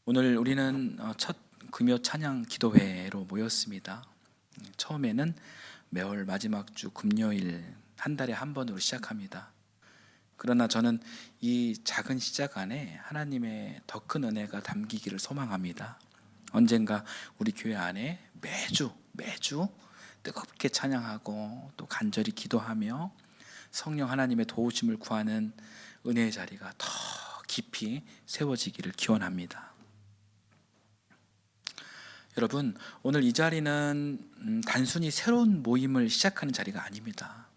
오늘 우리는 첫 금요 찬양 기도회로 모였습니다. 처음에는 매월 마지막 주 금요일 한 달에 한 번으로 시작합니다. 그러나 저는 이 작은 시작 안에 하나님의 더 큰 은혜가 담기기를 소망합니다. 언젠가 우리 교회 안에 매주 뜨겁게 찬양하고 또 간절히 기도하며 성령 하나님의 도우심을 구하는 은혜의 자리가 더 깊이 세워지기를 기원합니다. 여러분, 오늘 이 자리는 단순히 새로운 모임을 시작하는 자리가 아닙니다.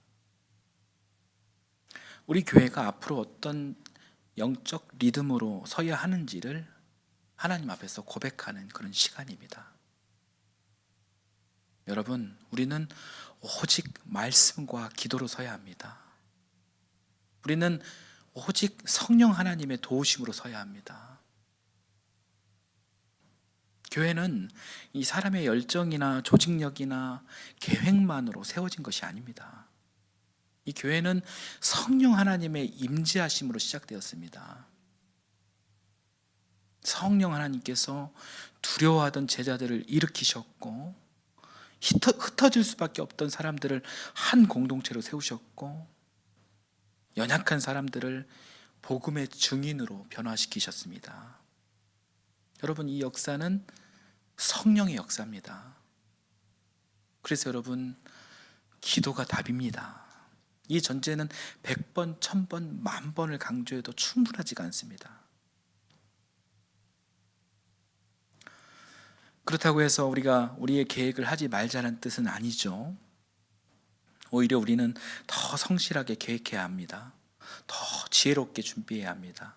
우리 교회가 앞으로 어떤 영적 리듬으로 서야 하는지를 하나님 앞에서 고백하는 그런 시간입니다. 여러분, 우리는 오직 말씀과 기도로 서야 합니다. 우리는 오직 성령 하나님의 도우심으로 서야 합니다. 교회는 이 사람의 열정이나 조직력이나 계획만으로 세워진 것이 아닙니다. 이 교회는 성령 하나님의 임재하심으로 시작되었습니다. 성령 하나님께서 두려워하던 제자들을 일으키셨고 흩어질 수밖에 없던 사람들을 한 공동체로 세우셨고 연약한 사람들을 복음의 증인으로 변화시키셨습니다. 여러분, 이 역사는 성령의 역사입니다. 그래서 여러분, 기도가 답입니다. 이 전제는 100번, 1000번, 10,000번을 강조해도 충분하지가 않습니다. 그렇다고 해서 우리가 우리의 계획을 하지 말자는 뜻은 아니죠. 오히려 우리는 더 성실하게 계획해야 합니다. 더 지혜롭게 준비해야 합니다.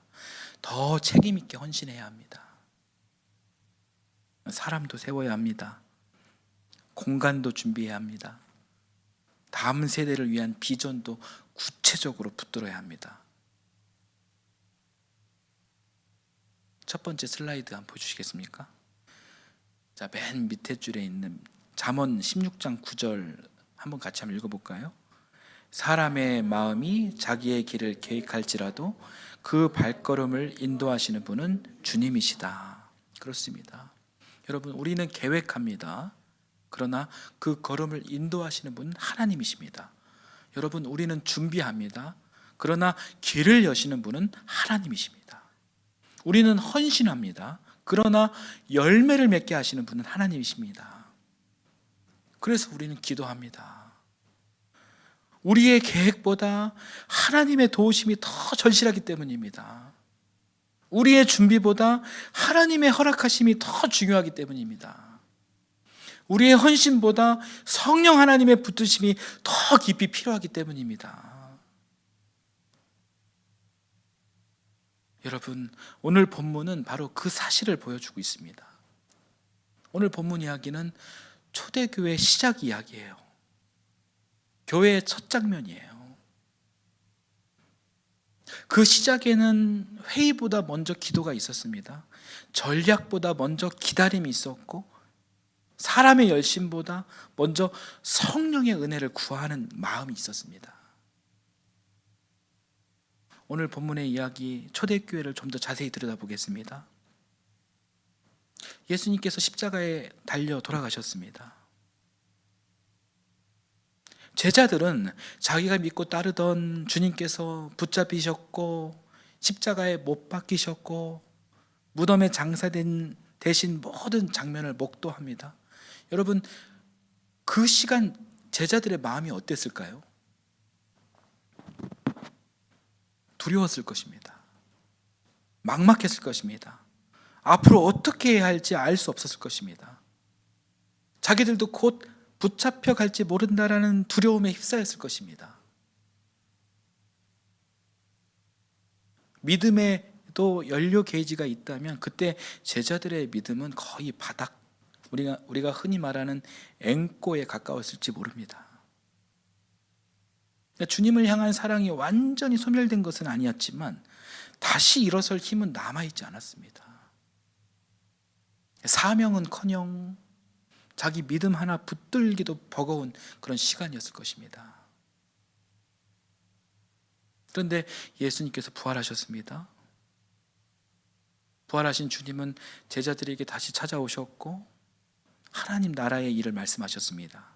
더 책임 있게 헌신해야 합니다. 사람도 세워야 합니다. 공간도 준비해야 합니다. 다음 세대를 위한 비전도 구체적으로 붙들어야 합니다. 첫 번째 슬라이드 한번 보여주시겠습니까? 자, 맨 밑에 줄에 있는 잠언 16장 9절 한번 같이 한번 읽어볼까요? 사람의 마음이 자기의 길을 계획할지라도 그 발걸음을 인도하시는 분은 주님이시다. 그렇습니다. 여러분, 우리는 계획합니다. 그러나 그 걸음을 인도하시는 분은 하나님이십니다. 여러분, 우리는 준비합니다. 그러나 길을 여시는 분은 하나님이십니다. 우리는 헌신합니다. 그러나 열매를 맺게 하시는 분은 하나님이십니다. 그래서 우리는 기도합니다. 우리의 계획보다 하나님의 도우심이 더 절실하기 때문입니다. 우리의 준비보다 하나님의 허락하심이 더 중요하기 때문입니다. 우리의 헌신보다 성령 하나님의 붙드심이 더 깊이 필요하기 때문입니다. 여러분, 오늘 본문은 바로 그 사실을 보여주고 있습니다. 오늘 본문 이야기는 초대교회 시작 이야기예요. 교회의 첫 장면이에요. 그 시작에는 회의보다 먼저 기도가 있었습니다. 전략보다 먼저 기다림이 있었고 사람의 열심보다 먼저 성령의 은혜를 구하는 마음이 있었습니다. 오늘 본문의 이야기 초대교회를 좀 더 자세히 들여다보겠습니다. 예수님께서 십자가에 달려 돌아가셨습니다. 제자들은 자기가 믿고 따르던 주님께서 붙잡히셨고 십자가에 못 박히셨고 무덤에 장사된 대신 모든 장면을 목도합니다. 여러분, 그 시간 제자들의 마음이 어땠을까요? 두려웠을 것입니다. 막막했을 것입니다. 앞으로 어떻게 해야 할지 알 수 없었을 것입니다. 자기들도 곧 붙잡혀 갈지 모른다라는 두려움에 휩싸였을 것입니다. 믿음에도 연료 게이지가 있다면 그때 제자들의 믿음은 거의 바닥, 우리가 흔히 말하는 앵꼬에 가까웠을지 모릅니다. 주님을 향한 사랑이 완전히 소멸된 것은 아니었지만 다시 일어설 힘은 남아있지 않았습니다. 사명은커녕 자기 믿음 하나 붙들기도 버거운 그런 시간이었을 것입니다. 그런데 예수님께서 부활하셨습니다. 부활하신 주님은 제자들에게 다시 찾아오셨고 하나님 나라의 일을 말씀하셨습니다.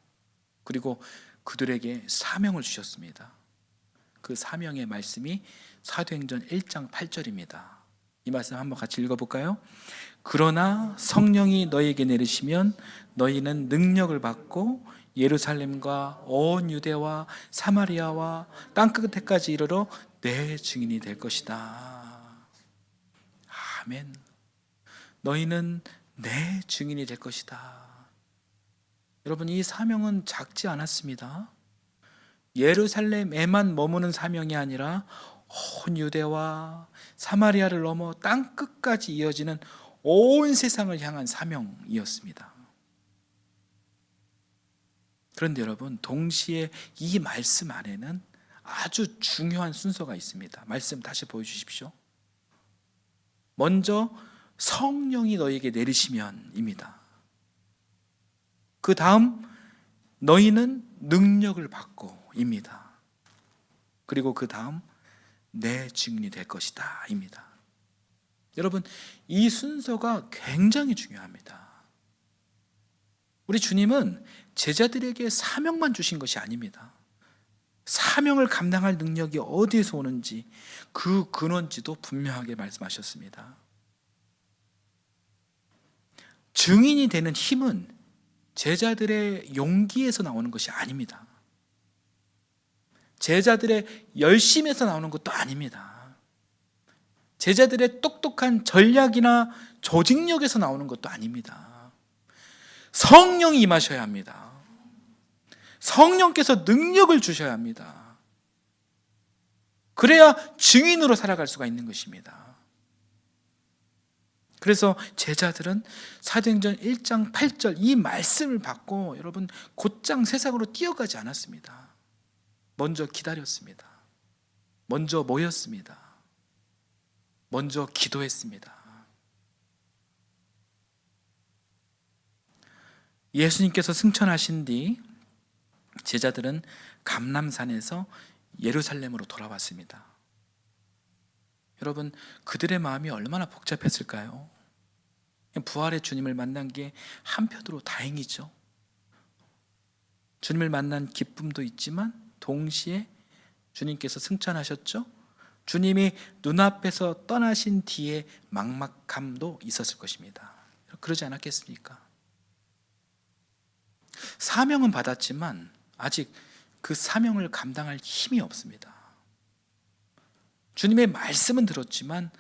그리고 그들에게 사명을 주셨습니다. 그 사명의 말씀이 사도행전 1장 8절입니다. 이 말씀 한번 같이 읽어볼까요? 그러나 성령이 너희에게 내리시면 너희는 능력을 받고 예루살렘과 온 유대와 사마리아와 땅끝에까지 이르러 내 증인이 될 것이다. 아멘. 너희는 내 증인이 될 것이다. 여러분, 이 사명은 작지 않았습니다. 예루살렘에만 머무는 사명이 아니라 온 유대와 사마리아를 넘어 땅끝까지 이어지는 온 세상을 향한 사명이었습니다. 그런데 여러분, 동시에 이 말씀 안에는 아주 중요한 순서가 있습니다. 말씀 다시 보여주십시오. 먼저 성령이 너희에게 내리시면입니다. 그 다음 너희는 능력을 받고입니다. 그리고 그 다음 내 증인이 될 것이다 입니다. 여러분, 이 순서가 굉장히 중요합니다. 우리 주님은 제자들에게 사명만 주신 것이 아닙니다. 사명을 감당할 능력이 어디에서 오는지 그 근원지도 분명하게 말씀하셨습니다. 증인이 되는 힘은 제자들의 용기에서 나오는 것이 아닙니다. 제자들의 열심에서 나오는 것도 아닙니다. 제자들의 똑똑한 전략이나 조직력에서 나오는 것도 아닙니다. 성령이 임하셔야 합니다. 성령께서 능력을 주셔야 합니다. 그래야 증인으로 살아갈 수가 있는 것입니다. 그래서 제자들은 사도행전 1장 8절 이 말씀을 받고 여러분 곧장 세상으로 뛰어가지 않았습니다. 먼저 기다렸습니다. 먼저 모였습니다. 먼저 기도했습니다. 예수님께서 승천하신 뒤 제자들은 감람산에서 예루살렘으로 돌아왔습니다. 여러분, 그들의 마음이 얼마나 복잡했을까요? 부활의 주님을 만난 게 한편으로 다행이죠. 주님을 만난 기쁨도 있지만 동시에 주님께서 승천하셨죠. 주님이 눈앞에서 떠나신 뒤에 막막함도 있었을 것입니다. 그러지 않았겠습니까? 사명은 받았지만 아직 그 사명을 감당할 힘이 없습니다. 주님의 말씀은 들었지만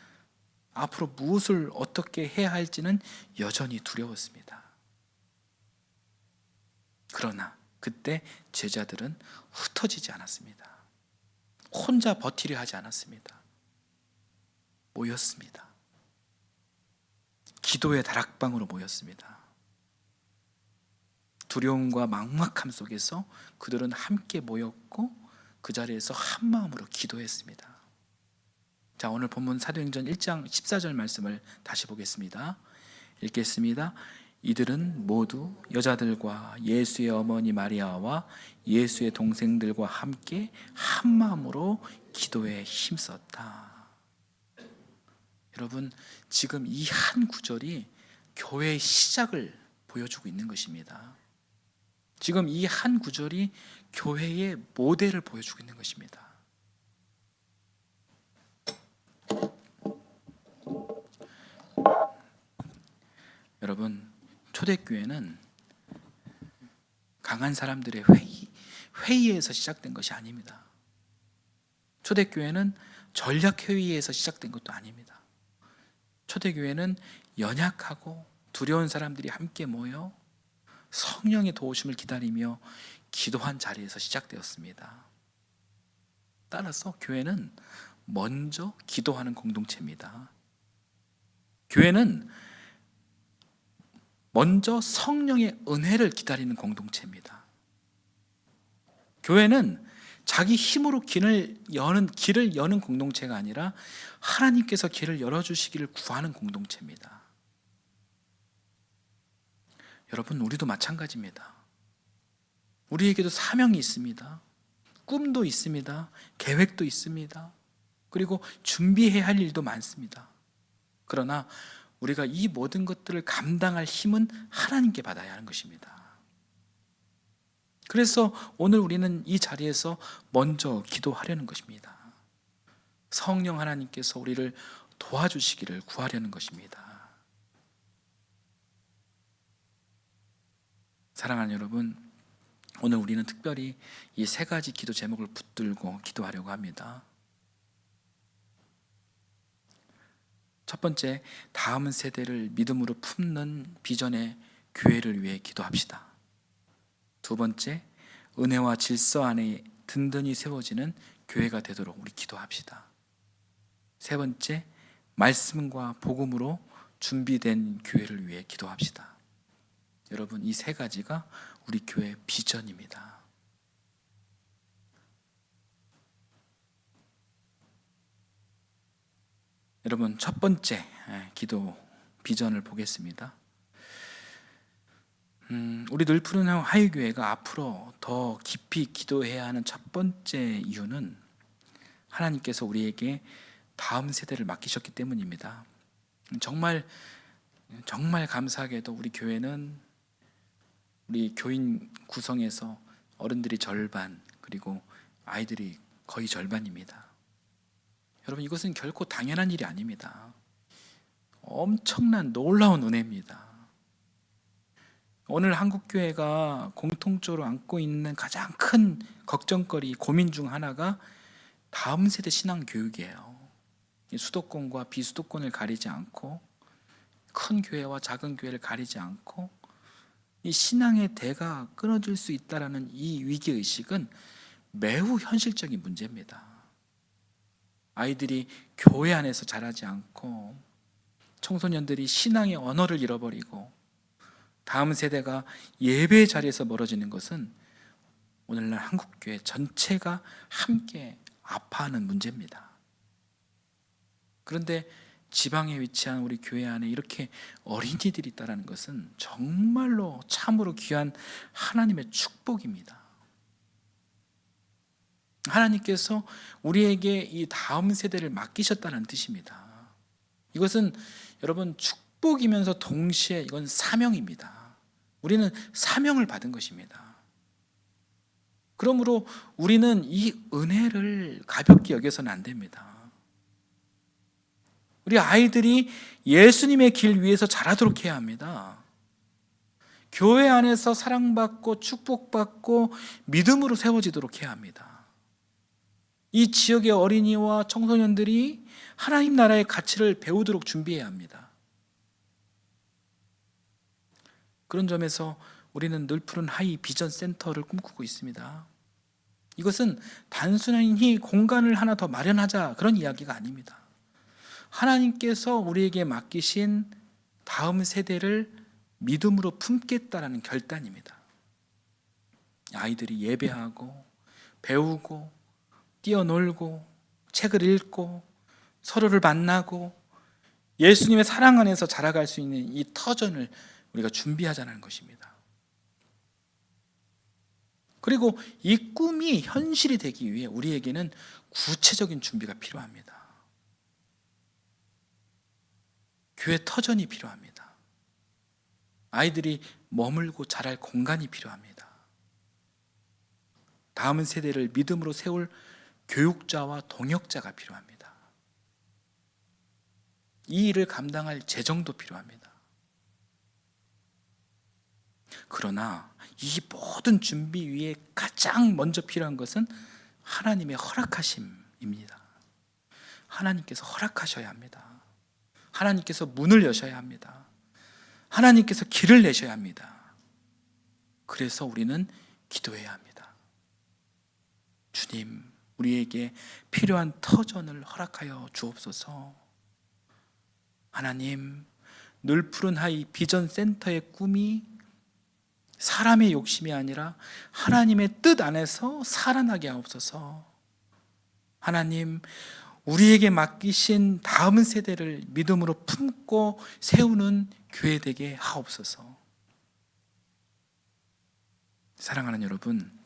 앞으로 무엇을 어떻게 해야 할지는 여전히 두려웠습니다. 그러나 그때 제자들은 흩어지지 않았습니다. 혼자 버티려 하지 않았습니다. 모였습니다. 기도의 다락방으로 모였습니다. 두려움과 막막함 속에서 그들은 함께 모였고 그 자리에서 한 마음으로 기도했습니다. 자, 오늘 본문 사도행전 1장 14절 말씀을 다시 보겠습니다. 읽겠습니다. 이들은 모두 여자들과 예수의 어머니 마리아와 예수의 동생들과 함께 한 마음으로 기도에 힘썼다. 여러분, 지금 이 한 구절이 교회의 시작을 보여주고 있는 것입니다. 지금 이 한 구절이 교회의 모델을 보여주고 있는 것입니다. 여러분, 초대교회는 강한 사람들의 회의에서 시작된 것이 아닙니다. 초대교회는 전략회의에서 시작된 것도 아닙니다. 초대교회는 연약하고 두려운 사람들이 함께 모여 성령의 도우심을 기다리며 기도한 자리에서 시작되었습니다. 따라서 교회는 먼저 기도하는 공동체입니다. 교회는 먼저 성령의 은혜를 기다리는 공동체입니다. 교회는 자기 힘으로 길을 여는 공동체가 아니라 하나님께서 길을 열어주시기를 구하는 공동체입니다. 여러분, 우리도 마찬가지입니다. 우리에게도 사명이 있습니다. 꿈도 있습니다. 계획도 있습니다. 그리고 준비해야 할 일도 많습니다. 그러나 우리가 이 모든 것들을 감당할 힘은 하나님께 받아야 하는 것입니다. 그래서 오늘 우리는 이 자리에서 먼저 기도하려는 것입니다. 성령 하나님께서 우리를 도와주시기를 구하려는 것입니다. 사랑하는 여러분, 오늘 우리는 특별히 이 세 가지 기도 제목을 붙들고 기도하려고 합니다. 첫 번째, 다음 세대를 믿음으로 품는 비전의 교회를 위해 기도합시다. 두 번째, 은혜와 질서 안에 든든히 세워지는 교회가 되도록 우리 기도합시다. 세 번째, 말씀과 복음으로 준비된 교회를 위해 기도합시다. 여러분, 이 세 가지가 우리 교회의 비전입니다. 여러분, 첫 번째 기도 비전을 보겠습니다. 우리 늘푸른 화요교회가 앞으로 더 깊이 기도해야 하는 첫 번째 이유는 하나님께서 우리에게 다음 세대를 맡기셨기 때문입니다. 정말 감사하게도 우리 교회는 우리 교인 구성에서 어른들이 절반, 그리고 아이들이 거의 절반입니다. 여러분, 이것은 결코 당연한 일이 아닙니다. 엄청난 놀라운 은혜입니다. 오늘 한국교회가 공통적으로 안고 있는 가장 큰 걱정거리, 고민 중 하나가 다음 세대 신앙 교육이에요. 수도권과 비수도권을 가리지 않고, 큰 교회와 작은 교회를 가리지 않고, 이 신앙의 대가 끊어질 수 있다는 이 위기의식은 매우 현실적인 문제입니다. 아이들이 교회 안에서 자라지 않고, 청소년들이 신앙의 언어를 잃어버리고, 다음 세대가 예배의 자리에서 멀어지는 것은 오늘날 한국교회 전체가 함께 아파하는 문제입니다. 그런데 지방에 위치한 우리 교회 안에 이렇게 어린이들이 있다는 것은 정말로 참으로 귀한 하나님의 축복입니다. 하나님께서 우리에게 이 다음 세대를 맡기셨다는 뜻입니다. 이것은 여러분 축복이면서 동시에 이건 사명입니다. 우리는 사명을 받은 것입니다. 그러므로 우리는 이 은혜를 가볍게 여겨서는 안 됩니다. 우리 아이들이 예수님의 길 위에서 자라도록 해야 합니다. 교회 안에서 사랑받고 축복받고 믿음으로 세워지도록 해야 합니다. 이 지역의 어린이와 청소년들이 하나님 나라의 가치를 배우도록 준비해야 합니다. 그런 점에서 우리는 늘푸른 하이 비전 센터를 꿈꾸고 있습니다. 이것은 단순히 공간을 하나 더 마련하자 그런 이야기가 아닙니다. 하나님께서 우리에게 맡기신 다음 세대를 믿음으로 품겠다라는 결단입니다. 아이들이 예배하고 배우고 뛰어놀고 책을 읽고 서로를 만나고 예수님의 사랑 안에서 자라갈 수 있는 이 터전을 우리가 준비하자는 것입니다. 그리고 이 꿈이 현실이 되기 위해 우리에게는 구체적인 준비가 필요합니다. 교회 터전이 필요합니다. 아이들이 머물고 자랄 공간이 필요합니다. 다음 세대를 믿음으로 세울 교육자와 동역자가 필요합니다. 이 일을 감당할 재정도 필요합니다. 그러나 이 모든 준비 위에 가장 먼저 필요한 것은 하나님의 허락하심입니다. 하나님께서 허락하셔야 합니다. 하나님께서 문을 여셔야 합니다. 하나님께서 길을 내셔야 합니다. 그래서 우리는 기도해야 합니다. 주님, 우리에게 필요한 터전을 허락하여 주옵소서. 하나님, 늘푸른 하이 비전 센터의 꿈이 사람의 욕심이 아니라 하나님의 뜻 안에서 살아나게 하옵소서. 하나님, 우리에게 맡기신 다음 세대를 믿음으로 품고 세우는 교회 되게 하옵소서. 사랑하는 여러분,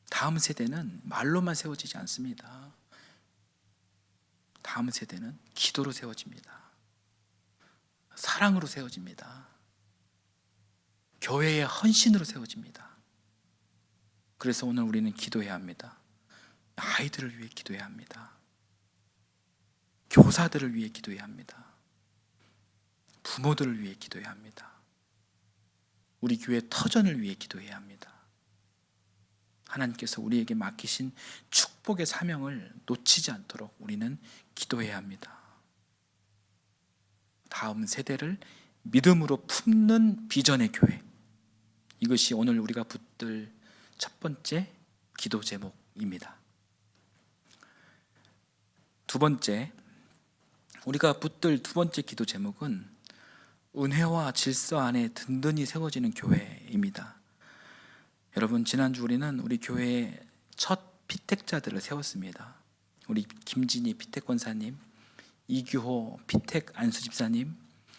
다음 세대는 말로만 세워지지 않습니다. 다음 세대는 기도로 세워집니다. 사랑으로 세워집니다. 교회의 헌신으로 세워집니다. 그래서 오늘 우리는 기도해야 합니다. 아이들을 위해 기도해야 합니다. 교사들을 위해 기도해야 합니다. 부모들을 위해 기도해야 합니다. 우리 교회 터전을 위해 기도해야 합니다. 하나님께서 우리에게 맡기신 축복의 사명을 놓치지 않도록 우리는 기도해야 합니다. 다음 세대를 믿음으로 품는 비전의 교회, 이것이 오늘 우리가 붙들 첫 번째 기도 제목입니다. 두 번째, 우리가 붙들 두 번째 기도 제목은 은혜와 질서 안에 든든히 세워지는 교회입니다. 여러분, 지난주 우리는 우리 교회의 첫 피택자들을 세웠습니다. 우리 김진희 피택 권사님, 이규호 피택 안수 집사님,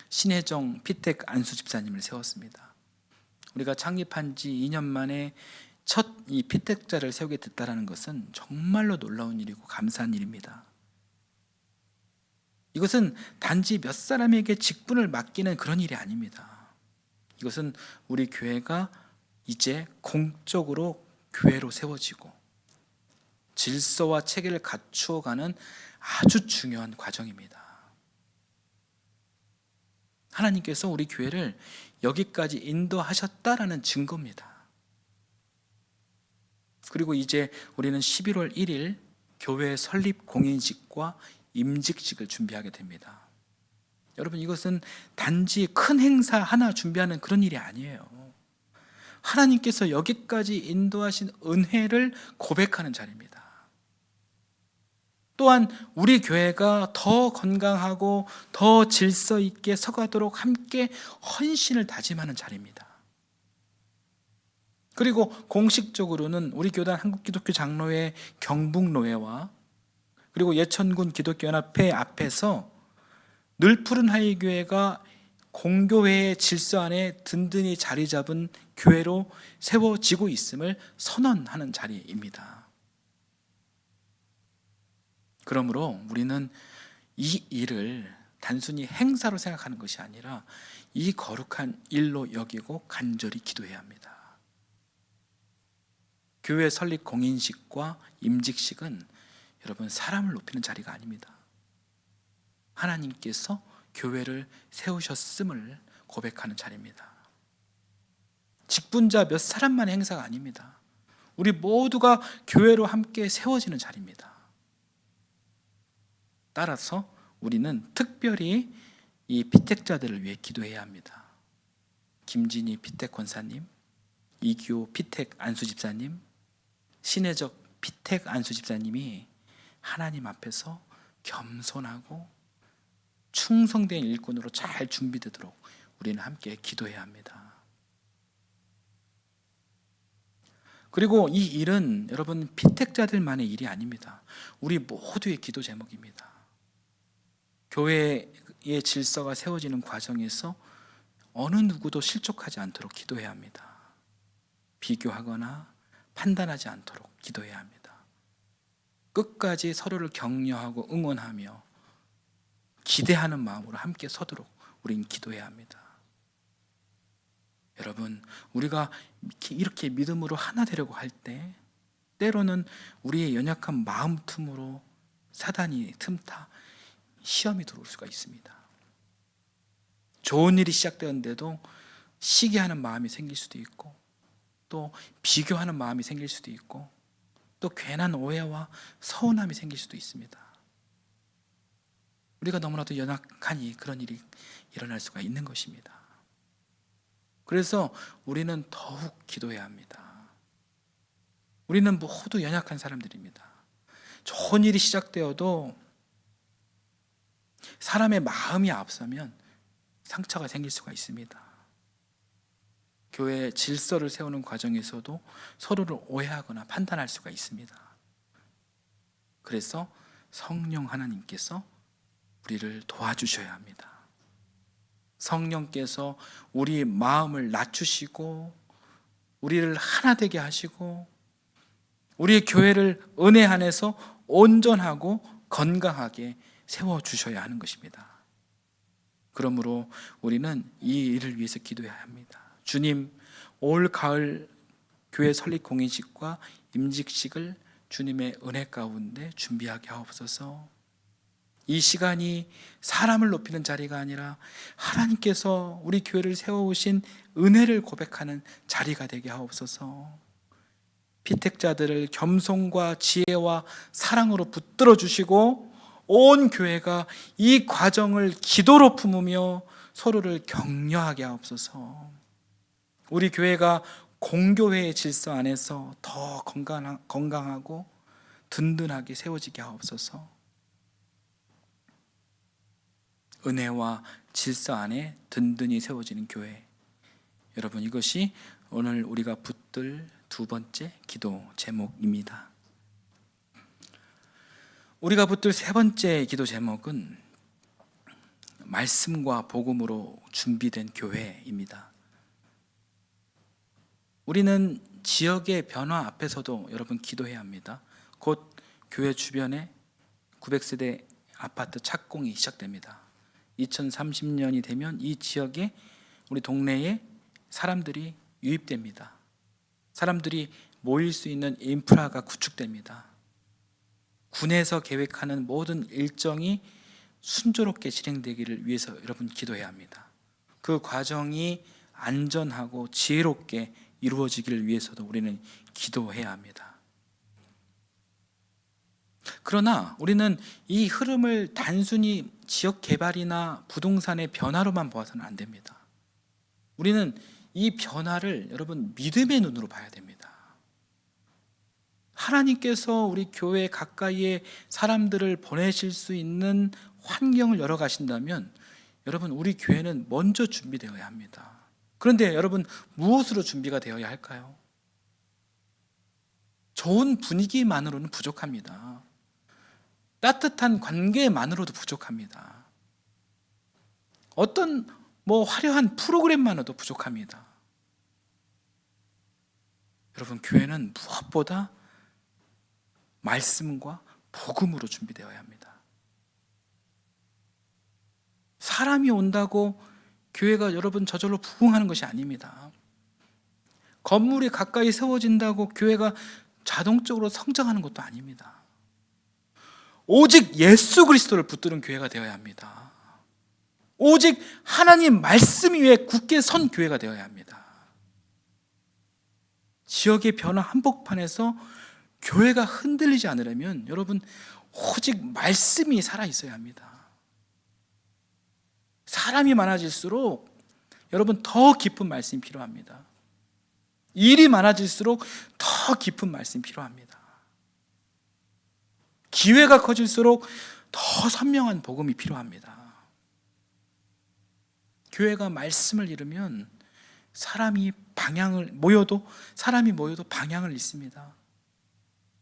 신혜정 피택 안수 집사님을 세웠습니다. 우리가 창립한 지 2년 만에 첫 이 피택자를 세우게 됐다는 것은 정말로 놀라운 일이고 감사한 일입니다. 이것은 단지 몇 사람에게 직분을 맡기는 그런 일이 아닙니다. 이것은 우리 교회가 이제 공적으로 교회로 세워지고 질서와 체계를 갖추어가는 아주 중요한 과정입니다. 하나님께서 우리 교회를 여기까지 인도하셨다라는 증거입니다. 그리고 이제 우리는 11월 1일 교회 설립 공인식과 임직식을 준비하게 됩니다. 여러분, 이것은 단지 큰 행사 하나 준비하는 그런 일이 아니에요. 하나님께서 여기까지 인도하신 은혜를 고백하는 자리입니다. 또한 우리 교회가 더 건강하고 더 질서 있게 서가도록 함께 헌신을 다짐하는 자리입니다. 그리고 공식적으로는 우리 교단 한국기독교 장로회 경북노회와 그리고 예천군 기독교연합회 앞에서 늘푸른 하이교회가 공교회의 질서 안에 든든히 자리 잡은 교회로 세워지고 있음을 선언하는 자리입니다. 그러므로 우리는 이 일을 단순히 행사로 생각하는 것이 아니라 이 거룩한 일로 여기고 간절히 기도해야 합니다. 교회 설립 공인식과 임직식은 여러분, 사람을 높이는 자리가 아닙니다. 하나님께서 교회를 세우셨음을 고백하는 자리입니다. 직분자 몇 사람만의 행사가 아닙니다. 우리 모두가 교회로 함께 세워지는 자리입니다. 따라서 우리는 특별히 이 피택자들을 위해 기도해야 합니다. 김진희 피택 권사님, 이규호 피택 안수 집사님, 신혜적 피택 안수 집사님이 하나님 앞에서 겸손하고 충성된 일꾼으로 잘 준비되도록 우리는 함께 기도해야 합니다. 그리고 이 일은 여러분, 피택자들만의 일이 아닙니다. 우리 모두의 기도 제목입니다. 교회의 질서가 세워지는 과정에서 어느 누구도 실족하지 않도록 기도해야 합니다. 비교하거나 판단하지 않도록 기도해야 합니다. 끝까지 서로를 격려하고 응원하며 기대하는 마음으로 함께 서도록 우리는 기도해야 합니다. 여러분, 우리가 이렇게 믿음으로 하나 되려고 할 때 때로는 우리의 연약한 마음 틈으로 사단이 틈타 시험이 들어올 수가 있습니다. 좋은 일이 시작되었는데도 시기하는 마음이 생길 수도 있고, 또 비교하는 마음이 생길 수도 있고, 또 괜한 오해와 서운함이 생길 수도 있습니다. 우리가 너무나도 연약하니 그런 일이 일어날 수가 있는 것입니다. 그래서 우리는 더욱 기도해야 합니다. 우리는 모두 연약한 사람들입니다. 좋은 일이 시작되어도 사람의 마음이 앞서면 상처가 생길 수가 있습니다. 교회의 질서를 세우는 과정에서도 서로를 오해하거나 판단할 수가 있습니다. 그래서 성령 하나님께서 우리를 도와주셔야 합니다. 성령께서 우리 마음을 낮추시고 우리를 하나 되게 하시고 우리의 교회를 은혜 안에서 온전하고 건강하게 세워주셔야 하는 것입니다. 그러므로 우리는 이 일을 위해서 기도해야 합니다. 주님, 올 가을 교회 설립 공인식과 임직식을 주님의 은혜 가운데 준비하게 하옵소서. 이 시간이 사람을 높이는 자리가 아니라 하나님께서 우리 교회를 세워오신 은혜를 고백하는 자리가 되게 하옵소서. 피택자들을 겸손과 지혜와 사랑으로 붙들어 주시고 온 교회가 이 과정을 기도로 품으며 서로를 격려하게 하옵소서. 우리 교회가 공교회의 질서 안에서 더 건강하고 든든하게 세워지게 하옵소서. 은혜와 질서 안에 든든히 세워지는 교회, 여러분, 이것이 오늘 우리가 붙들 두 번째 기도 제목입니다. 우리가 붙들 세 번째 기도 제목은 말씀과 복음으로 준비된 교회입니다. 우리는 지역의 변화 앞에서도 여러분 기도해야 합니다. 곧 교회 주변에 900세대 아파트 착공이 시작됩니다. 2030년이 되면 이 지역에, 우리 동네에 사람들이 유입됩니다. 사람들이 모일 수 있는 인프라가 구축됩니다. 군에서 계획하는 모든 일정이 순조롭게 진행되기를 위해서 여러분 기도해야 합니다. 그 과정이 안전하고 지혜롭게 이루어지기를 위해서도 우리는 기도해야 합니다. 그러나 우리는 이 흐름을 단순히 지역 개발이나 부동산의 변화로만 보아서는 안 됩니다. 우리는 이 변화를 여러분 믿음의 눈으로 봐야 됩니다. 하나님께서 우리 교회 가까이에 사람들을 보내실 수 있는 환경을 열어 가신다면 여러분, 우리 교회는 먼저 준비되어야 합니다. 그런데 여러분, 무엇으로 준비가 되어야 할까요? 좋은 분위기만으로는 부족합니다. 따뜻한 관계만으로도 부족합니다. 어떤 화려한 프로그램만으로도 부족합니다. 여러분, 교회는 무엇보다 말씀과 복음으로 준비되어야 합니다. 사람이 온다고 교회가 여러분 저절로 부흥하는 것이 아닙니다. 건물이 가까이 세워진다고 교회가 자동적으로 성장하는 것도 아닙니다. 오직 예수 그리스도를 붙드는 교회가 되어야 합니다. 오직 하나님 말씀 위에 굳게 선 교회가 되어야 합니다. 지역의 변화 한복판에서 교회가 흔들리지 않으려면 여러분, 오직 말씀이 살아있어야 합니다. 사람이 많아질수록 여러분 더 깊은 말씀이 필요합니다. 일이 많아질수록 더 깊은 말씀이 필요합니다. 기회가 커질수록 더 선명한 복음이 필요합니다. 교회가 말씀을 잃으면 사람이 모여도 방향을 잃습니다.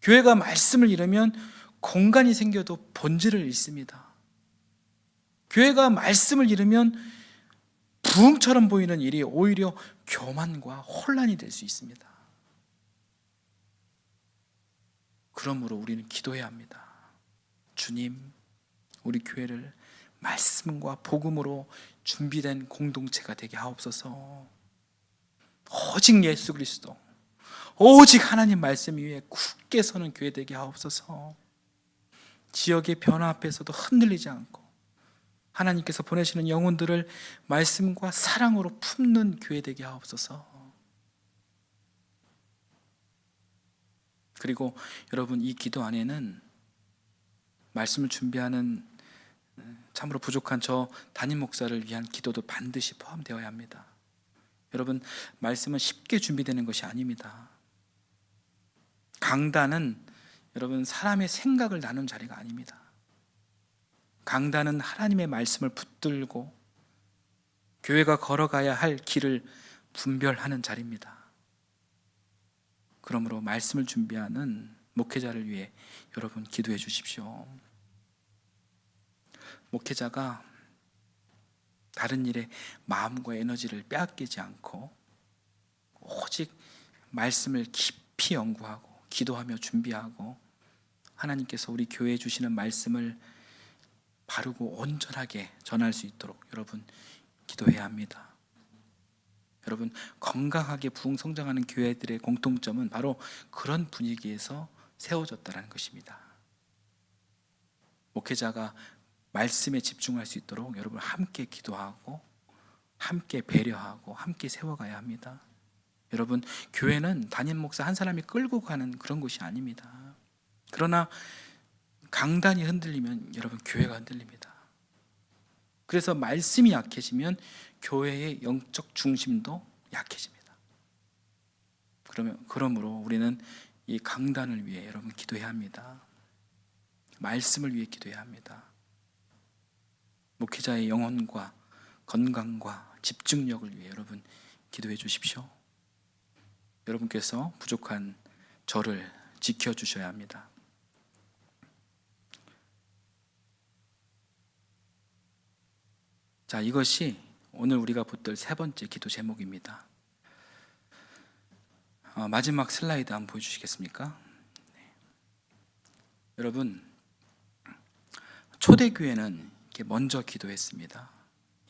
교회가 말씀을 잃으면 공간이 생겨도 본질을 잃습니다. 교회가 말씀을 잃으면 부흥처럼 보이는 일이 오히려 교만과 혼란이 될 수 있습니다. 그러므로 우리는 기도해야 합니다. 주님, 우리 교회를 말씀과 복음으로 준비된 공동체가 되게 하옵소서. 오직 예수 그리스도, 오직 하나님 말씀 위에 굳게 서는 교회 되게 하옵소서. 지역의 변화 앞에서도 흔들리지 않고 하나님께서 보내시는 영혼들을 말씀과 사랑으로 품는 교회 되게 하옵소서. 그리고 여러분, 이 기도 안에는 말씀을 준비하는 참으로 부족한 저 담임 목사를 위한 기도도 반드시 포함되어야 합니다. 여러분, 말씀은 쉽게 준비되는 것이 아닙니다. 강단은 여러분 사람의 생각을 나눈 자리가 아닙니다. 강단은 하나님의 말씀을 붙들고 교회가 걸어가야 할 길을 분별하는 자리입니다. 그러므로 말씀을 준비하는 목회자를 위해 여러분 기도해 주십시오. 목회자가 다른 일에 마음과 에너지를 빼앗기지 않고 오직 말씀을 깊이 연구하고 기도하며 준비하고 하나님께서 우리 교회에 주시는 말씀을 바르고 온전하게 전할 수 있도록 여러분 기도해야 합니다. 여러분, 건강하게 부흥성장하는 교회들의 공통점은 바로 그런 분위기에서 세워졌다는 것입니다. 목회자가 말씀에 집중할 수 있도록 여러분 함께 기도하고 함께 배려하고 함께 세워가야 합니다. 여러분, 교회는 담임 목사 한 사람이 끌고 가는 그런 곳이 아닙니다. 그러나 강단이 흔들리면 여러분 교회가 흔들립니다. 그래서 말씀이 약해지면 교회의 영적 중심도 약해집니다. 그러므로 우리는 이 강단을 위해 여러분 기도해야 합니다. 말씀을 위해 기도해야 합니다. 목회자의 영혼과 건강과 집중력을 위해 여러분 기도해 주십시오. 여러분께서 부족한 저를 지켜주셔야 합니다. 자, 이것이 오늘 우리가 붙들 세 번째 기도 제목입니다. 마지막 슬라이드 한번 보여주시겠습니까? 네. 여러분, 초대교회는 이렇게 먼저 기도했습니다.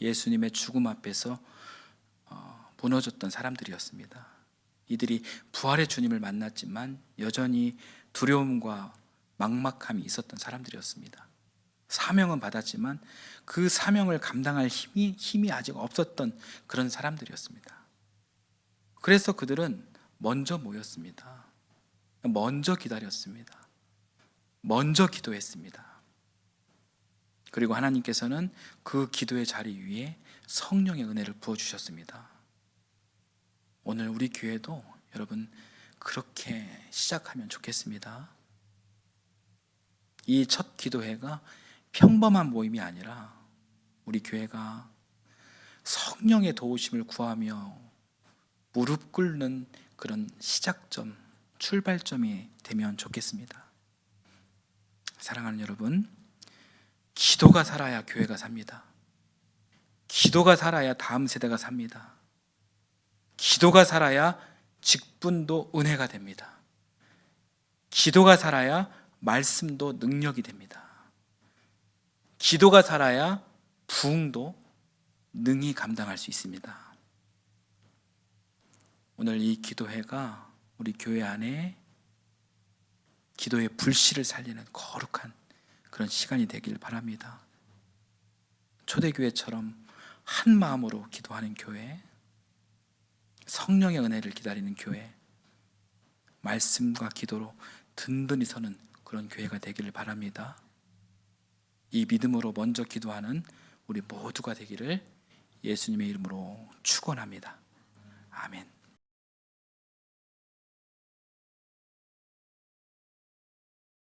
예수님의 죽음 앞에서 무너졌던 사람들이었습니다. 이들이 부활의 주님을 만났지만 여전히 두려움과 막막함이 있었던 사람들이었습니다. 사명은 받았지만 그 사명을 감당할 힘이 아직 없었던 그런 사람들이었습니다. 그래서 그들은 먼저 모였습니다. 먼저 기다렸습니다. 먼저 기도했습니다. 그리고 하나님께서는 그 기도의 자리 위에 성령의 은혜를 부어주셨습니다. 오늘 우리 교회도 여러분 그렇게 시작하면 좋겠습니다. 이 첫 기도회가 평범한 모임이 아니라 우리 교회가 성령의 도우심을 구하며 무릎 꿇는 그런 시작점, 출발점이 되면 좋겠습니다. 사랑하는 여러분, 기도가 살아야 교회가 삽니다. 기도가 살아야 다음 세대가 삽니다. 기도가 살아야 직분도 은혜가 됩니다. 기도가 살아야 말씀도 능력이 됩니다. 기도가 살아야 부흥도 능히 감당할 수 있습니다. 오늘 이 기도회가 우리 교회 안에 기도의 불씨를 살리는 거룩한 그런 시간이 되길 바랍니다. 초대교회처럼 한 마음으로 기도하는 교회, 성령의 은혜를 기다리는 교회, 말씀과 기도로 든든히 서는 그런 교회가 되기를 바랍니다. 이 믿음으로 먼저 기도하는 우리 모두가 되기를 예수님의 이름으로 축원합니다.